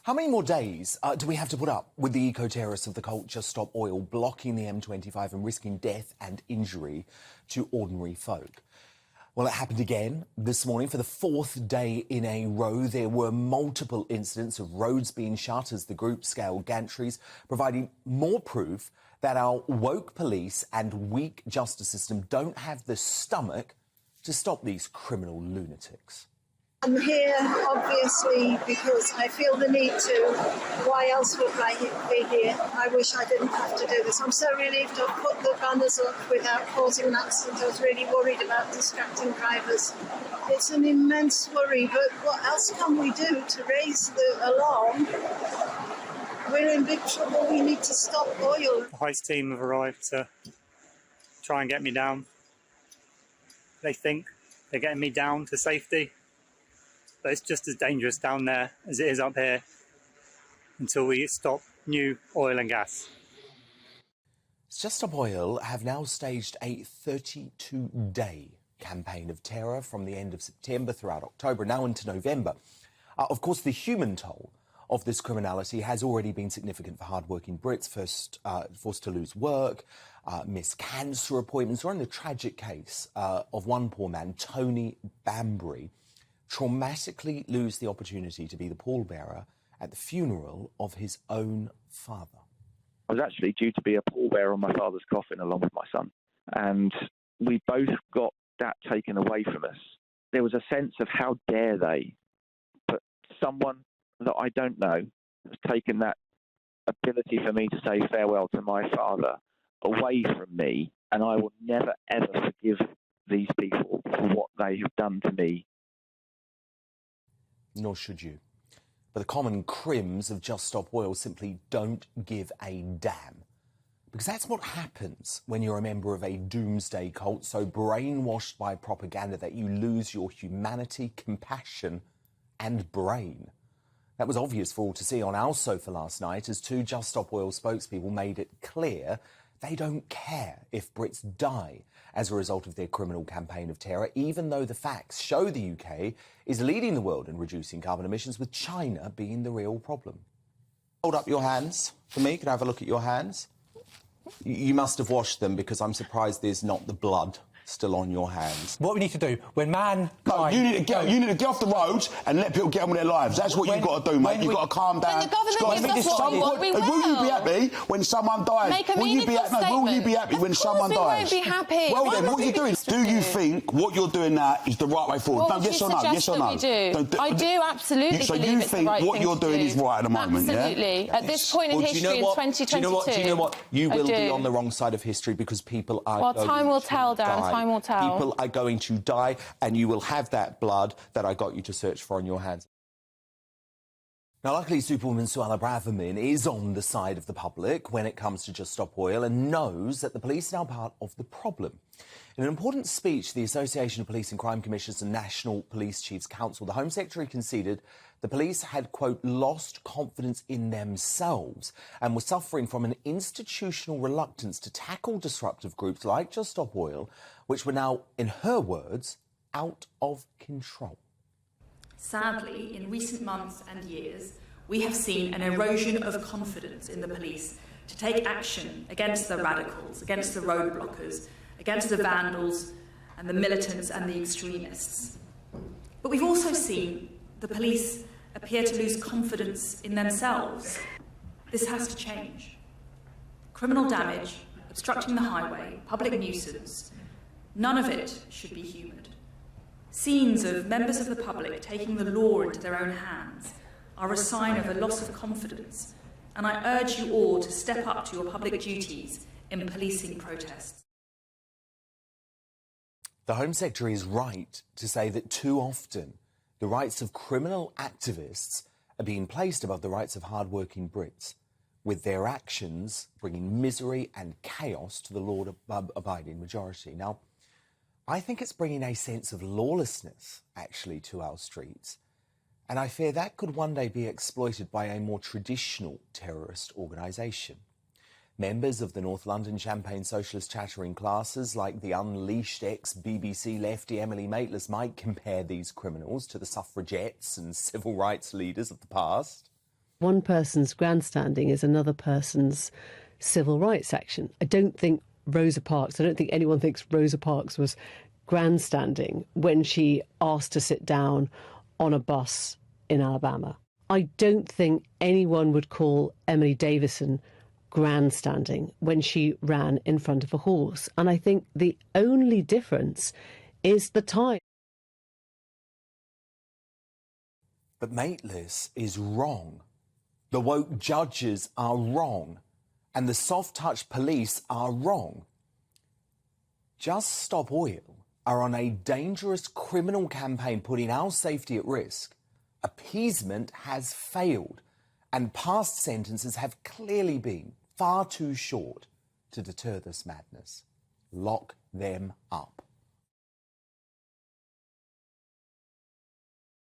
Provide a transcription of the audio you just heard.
How many more days do we have to put up with the eco-terrorists of the cult Just Stop Oil blocking the M25 and risking death and injury to ordinary folk? Well, it happened again this morning for the fourth day in a row. There were multiple incidents of roads being shut as the group scaled gantries, providing more proof that our woke police and weak justice system don't have the stomach to stop these criminal lunatics. I'm here, obviously, because I feel the need to. Why else would I be here? I wish I didn't have to do this. I'm so relieved to have put the banners up without causing an accident. I was really worried about distracting drivers. It's an immense worry, but what else can we do to raise the alarm? We're in big trouble. We need to stop oil. The heist team have arrived to try and get me down. They think they're getting me down to safety. But it's just as dangerous down there as it is up here until we stop new oil and gas. Just Stop Oil have now staged a 32-day campaign of terror from the end of September throughout October, now into November. Of course, the human toll of this criminality has already been significant for hard-working Brits, first forced to lose work, miss cancer appointments, or in the tragic case of one poor man, Tony Bambury, traumatically lose the opportunity to be the pallbearer at the funeral of his own father. I was actually due to be a pallbearer on my father's coffin along with my son, and we both got that taken away from us. There was a sense of how dare they, but someone that I don't know has taken that ability for me to say farewell to my father away from me, and I will never ever forgive these people for what they have done to me. Nor should you. But the common crims of Just Stop Oil simply don't give a damn. Because that's what happens when you're a member of a doomsday cult so brainwashed by propaganda that you lose your humanity, compassion and brain. That was obvious for all to see on our sofa last night as two Just Stop Oil spokespeople made it clear they don't care if Brits die as a result of their criminal campaign of terror, even though the facts show the UK is leading the world in reducing carbon emissions, with China being the real problem. Hold up your hands for me. Can I have a look at your hands? You must have washed them, because I'm surprised there's not the blood still on your hands. What we need to do, when man... No, you need to get off the roads and let people get on with their lives. That's what you've got to do, mate. You've got to calm down. When the government gives us what we want, we will. Will you be happy when someone dies? Make a meaningful statement. Will you be happy when someone dies? Of course we won't be happy. Well then, what are you doing? Do you think what you're doing now is the right way forward? No, yes or no? Yes or no? I do absolutely so believe you it's think the right what thing you're to doing do. is right at the moment, Absolutely. Yeah? At this point in history, in 2022... Do you know what? You will be on the wrong side of history, because people are Well, going time will to tell, Dan. die. Time will tell. People are going to die, and you will have that blood that I got you to search for on your hands. Now, luckily, Superwoman Suella Braverman is on the side of the public when it comes to Just Stop Oil, and knows that the police are now part of the problem. In an important speech, the Association of Police and Crime Commissioners and National Police Chiefs Council, the Home Secretary conceded the police had, quote, lost confidence in themselves and were suffering from an institutional reluctance to tackle disruptive groups like Just Stop Oil, which were now, in her words, out of control. Sadly, in recent months and years, we have seen an erosion of confidence in the police to take action against the radicals, against the roadblockers, against the vandals and the militants and the extremists. But we've also seen the police appear to lose confidence in themselves. This has to change. Criminal damage, obstructing the highway, public nuisance, none of it should be humoured. Scenes of members of the public taking the law into their own hands are a sign of a loss of confidence, and I urge you all to step up to your public duties in policing protests. The Home Secretary is right to say that too often the rights of criminal activists are being placed above the rights of hard-working Brits, with their actions bringing misery and chaos to the law-abiding majority. Now, I think it's bringing a sense of lawlessness, actually, to our streets, and I fear that could one day be exploited by a more traditional terrorist organisation. Members of the North London Champagne socialist chattering classes, like the unleashed ex-BBC lefty Emily Maitlis, might compare these criminals to the suffragettes and civil rights leaders of the past. One person's grandstanding is another person's civil rights action. I don't think anyone thinks Rosa Parks was grandstanding when she asked to sit down on a bus in Alabama. I don't think anyone would call Emily Davison grandstanding when she ran in front of a horse. And I think the only difference is the time. But Mateless is wrong. The woke judges are wrong. And the soft-touch police are wrong. Just Stop Oil are on a dangerous criminal campaign putting our safety at risk. Appeasement has failed, and past sentences have clearly been far too short to deter this madness. Lock them up.